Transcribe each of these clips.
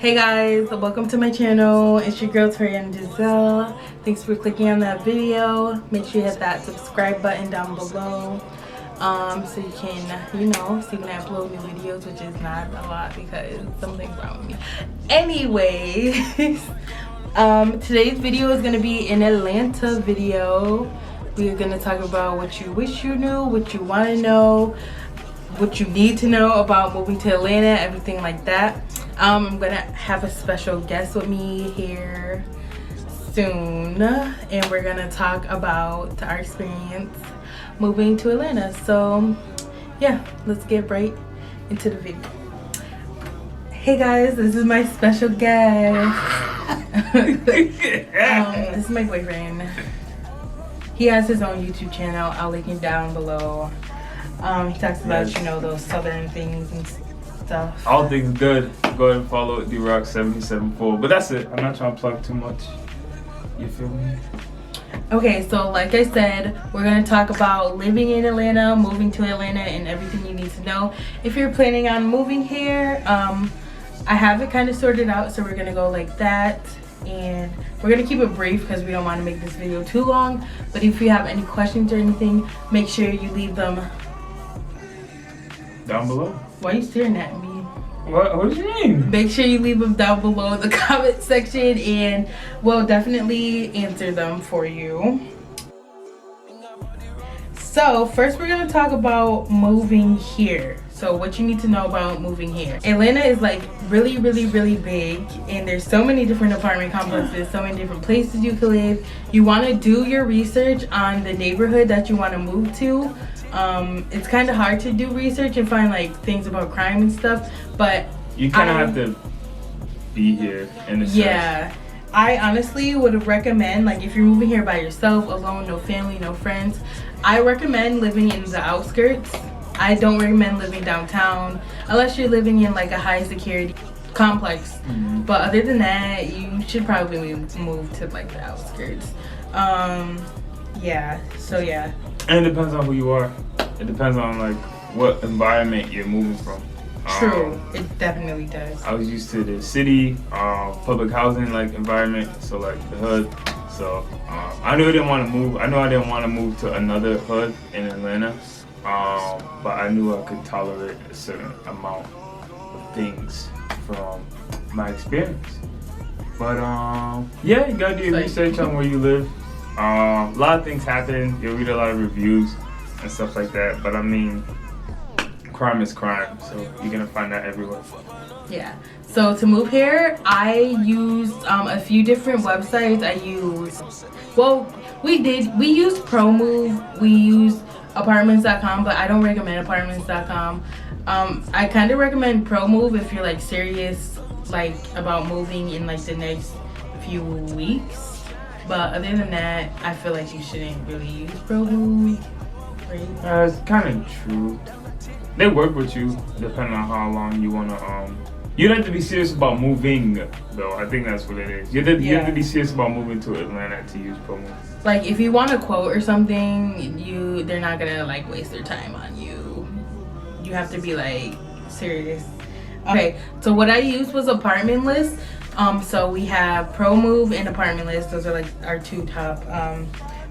Hey guys, welcome to my channel. It's your girl Toriana Jazel. Thanks for clicking on that video. Make sure you hit that subscribe button down below so you can, see when I upload new videos, which is not a lot because something's wrong with me. Anyway, today's video is gonna be an Atlanta video. We are gonna talk about what you wish you knew, what you want to know, what you need to know about moving to Atlanta, everything like that. I'm gonna have a special guest with me here soon, and we're gonna talk about our experience moving to Atlanta. So yeah, let's get right into the video. Hey guys, this is my special guest. This is my boyfriend. He has his own YouTube channel. I'll link him down below. He talks about those southern things and stuff. All things good. Go ahead and follow DRock774. But that's it. I'm not trying to plug too much. You feel me? Okay, so like I said, we're gonna talk about living in Atlanta, moving to Atlanta, and everything you need to know if you're planning on moving here. I have it kind of sorted out, so we're gonna go like that, and we're gonna keep it brief because we don't want to make this video too long. But if you have any questions or anything, make sure you leave them down below. Why are you staring at me? What do you mean? Make sure you leave them down below in the comment section, and we'll definitely answer them for you. So first we're gonna talk about moving here. So what you need to know about moving here. Atlanta is like really big, and there's so many different apartment complexes, so many different places you can live. You want to do your research on the neighborhood that you want to move to. It's kind of hard to do research and find like things about crime and stuff, but you kind of have to be here in a sense. Yeah, I honestly would recommend, like, if you're moving here by yourself, alone, no family, no friends, I recommend living in the outskirts. I don't recommend living downtown unless you're living in like a high security complex. But other than that, you should probably move to like the outskirts. Yeah, so yeah. And it depends on who you are. It depends on like what environment you're moving from. True, it definitely does. I was used to the city, public housing like environment, so like the hood. So I knew I didn't want to move. I didn't want to move to another hood in Atlanta. But I knew I could tolerate a certain amount of things from my experience. But yeah, you gotta do your research on where you live. A lot of things happen. You'll read a lot of reviews and stuff like that. But I mean, crime is crime, so you're gonna find that everywhere. Yeah. So to move here, I used a few different websites. We used ProMove. We used apartments.com, but I don't recommend apartments.com. I kind of recommend ProMove if you're like serious like about moving in like the next few weeks. But other than that, I feel like you shouldn't really use ProMove. Right? It's kind of true. They work with you depending on how long you wanna. You don't have to be serious about moving though. I think that's what it is. You have to be serious about moving to Atlanta to use ProMove. Like if you want a quote or something, they're not gonna like waste their time on you. You have to be like serious. Okay, so what I used was Apartment List. So we have ProMove and Apartment List. Those are like our two top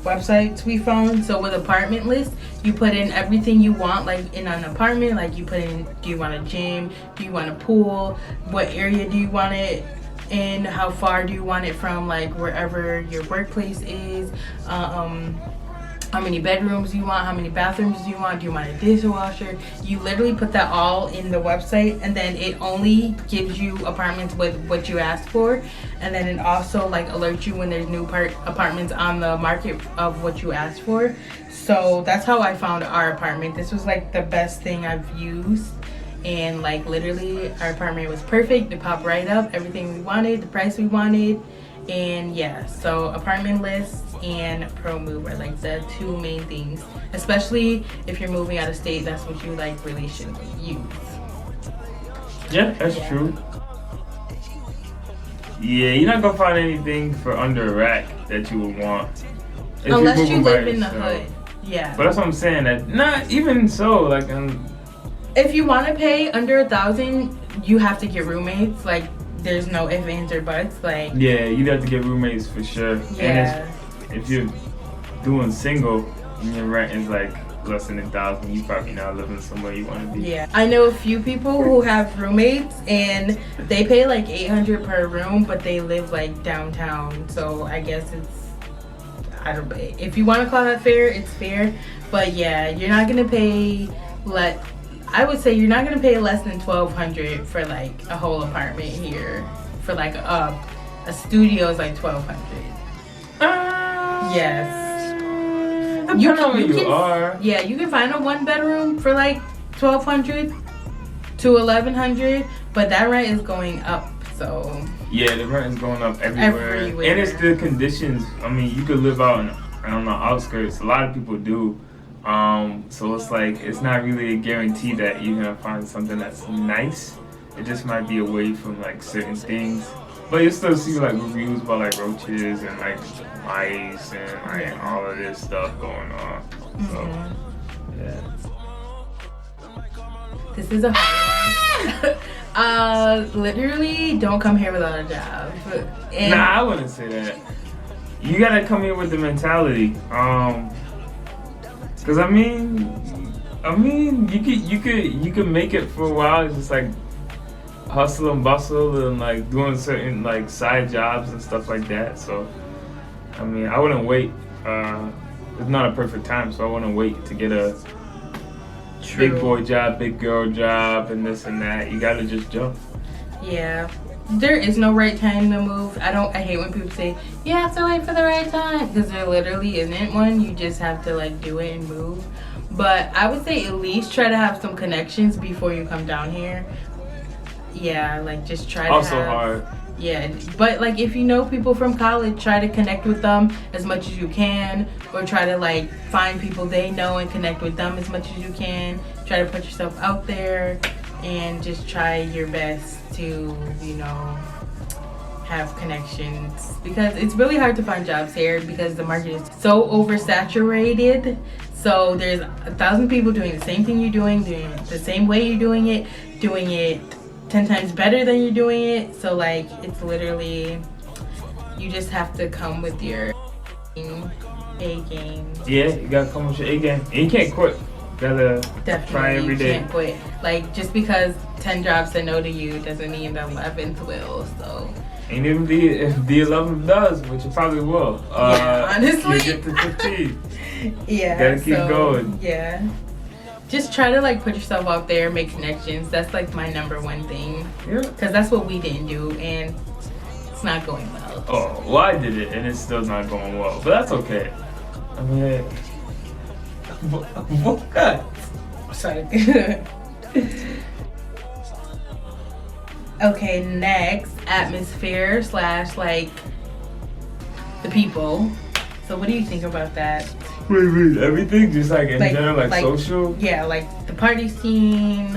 websites we found. So with Apartment List, you put in everything you want like in an apartment. Like you put in, do you want a gym? Do you want a pool? What area do you want it in? How far do you want it from like wherever your workplace is? How many bedrooms you want, how many bathrooms do you want, do you want a dishwasher? You literally put that all in the website, and then it only gives you apartments with what you asked for, and then it also like alerts you when there's new apartments on the market of what you asked for. So that's how I found our apartment. This was like the best thing I've used, and like literally our apartment was perfect. It popped right up, everything we wanted, the price we wanted. And yeah, so Apartment List and ProMove are like the two main things, especially if you're moving out of state. That's what you like really should use. Yeah, that's true. Yeah, you're not gonna find anything for under a rack that you would want unless you live in the hood. Yeah, but that's what I'm saying. That not even so. Like, if you want to pay under $1,000, you have to get roommates. Like there's no ifs, ands, or buts. Like, yeah, you'd have to get roommates for sure. yeah. And if you're doing single and your rent is like less than $1,000, you probably not living somewhere you want to be. Yeah, I know a few people who have roommates and they pay like $800 per room, but they live like downtown. So I guess I don't know. If you want to call that fair, it's fair. But yeah, you're not gonna pay I would say you're not gonna pay less than $1,200 for like a whole apartment here. For like a studio is like $1,200. Yes. You are. Yeah, you can find a 1-bedroom for like $1,200 to $1,100, but that rent is going up. So yeah, the rent is going up everywhere. And it's the conditions. I mean, you could live out in, I don't know, outskirts. A lot of people do. So it's like it's not really a guarantee that you're gonna find something that's nice. It just might be away from like certain things. But you still see like reviews about like roaches and like mice and like all of this stuff going on. So yeah. This is a hard one. Literally don't come here without a job. And nah, I wouldn't say that. You gotta come here with the mentality. Cause I mean you could make it for a while. It's just like hustle and bustle and like doing certain like side jobs and stuff like that. So I mean, I wouldn't wait. It's not a perfect time, so I wouldn't wait to get a big boy job, big girl job, and this and that. You gotta just jump. Yeah, there is no right time to move. I hate when people say you have to wait for the right time, because there literally isn't one. You just have to like do it and move. But I would say at least try to have some connections before you come down here. Yeah, like just try to also hard. Yeah, but like if you know people from college, try to connect with them as much as you can, or try to like find people they know and connect with them as much as you can. Try to put yourself out there and just try your best to, you know, have connections, because it's really hard to find jobs here because the market is so oversaturated. So there's 1,000 people doing the same thing you're doing it the same way you're doing it 10 times better than you're doing it. So like it's literally, you just have to come with your A game. Yeah, you gotta come with your A game. And you can't quit. You gotta try every day. You can't quit. Like just because 10 jobs say no to you doesn't mean the 11th will. So and even if the 11th does, which it probably will. Yeah, honestly. You get to 15. Yeah. You gotta keep going. Yeah. Just try to like put yourself out there, make connections. That's like my #1 thing. Yeah. Because that's what we didn't do, and it's not going well. Oh, well, I did it, and it's still not going well. But that's okay. I mean, what? Sorry. Okay, next, atmosphere / like the people. So what do you think about that? Wait, everything? Just like in general, like social? Yeah, like the party scene,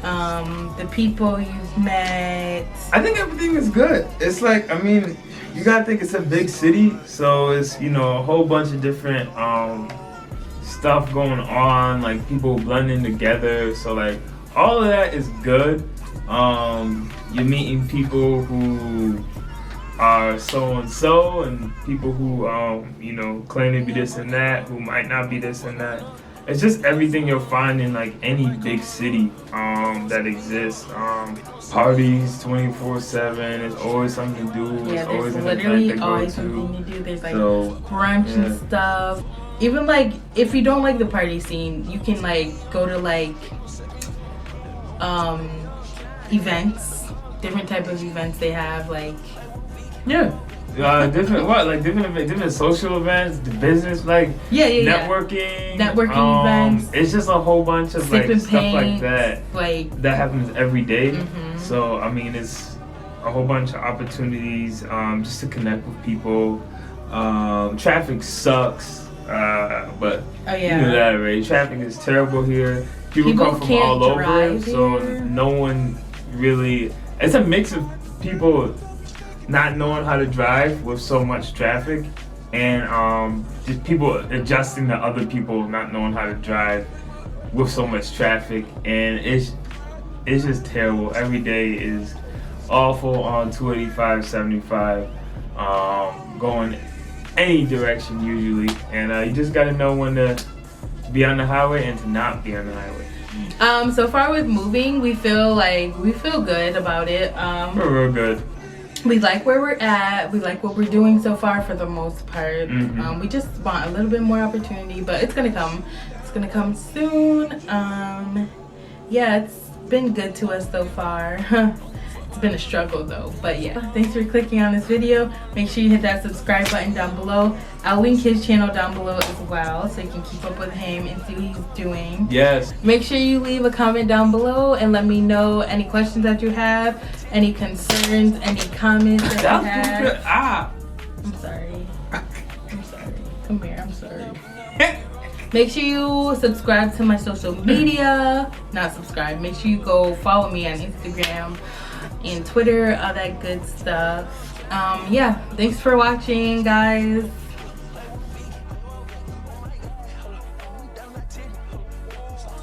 the people you've met. I think everything is good. It's like, I mean, you gotta think it's a big city, so it's, you know, a whole bunch of different stuff going on, like people blending together. So like all of that is good. You're meeting people who are so and so, and people who you know, claim to be this and that, who might not be this and that. It's just everything you'll find in like any big city that exists. Parties 24/7. There's always something to do. Yeah, there's always literally always something to do. There's like brunch and stuff. Even like if you don't like the party scene, you can like go to like events, different type of events they have, like different social events, the business, like networking events. It's just a whole bunch of like stuff like that, like that happens every day. So I mean, it's a whole bunch of opportunities just to connect with people. Traffic sucks, but you know that, right? Traffic is terrible here. People come from all over, so no one really. It's a mix of people not knowing how to drive with so much traffic, and just people adjusting to other people not knowing how to drive with so much traffic, and it's just terrible. Every day is awful on 285, 75, going any direction usually, and you just gotta know when to be on the highway and to not be on the highway. So far with moving, we feel good about it. We're real good. We like where we're at. We like what we're doing so far for the most part. Mm-hmm. We just want a little bit more opportunity, but it's gonna come. It's gonna come soon. Yeah, it's been good to us so far. It's been a struggle though, but yeah. Thanks for clicking on this video. Make sure you hit that subscribe button down below. I'll link his channel down below as well, so you can keep up with him and see what he's doing. Yes. Make sure you leave a comment down below and let me know any questions that you have, any concerns, any comments that you have. I'm sorry. I'm sorry. Come here, I'm sorry. Make sure you subscribe to my social media. Not subscribe. Make sure you go follow me on Instagram and Twitter, all that good stuff. Yeah, thanks for watching, guys.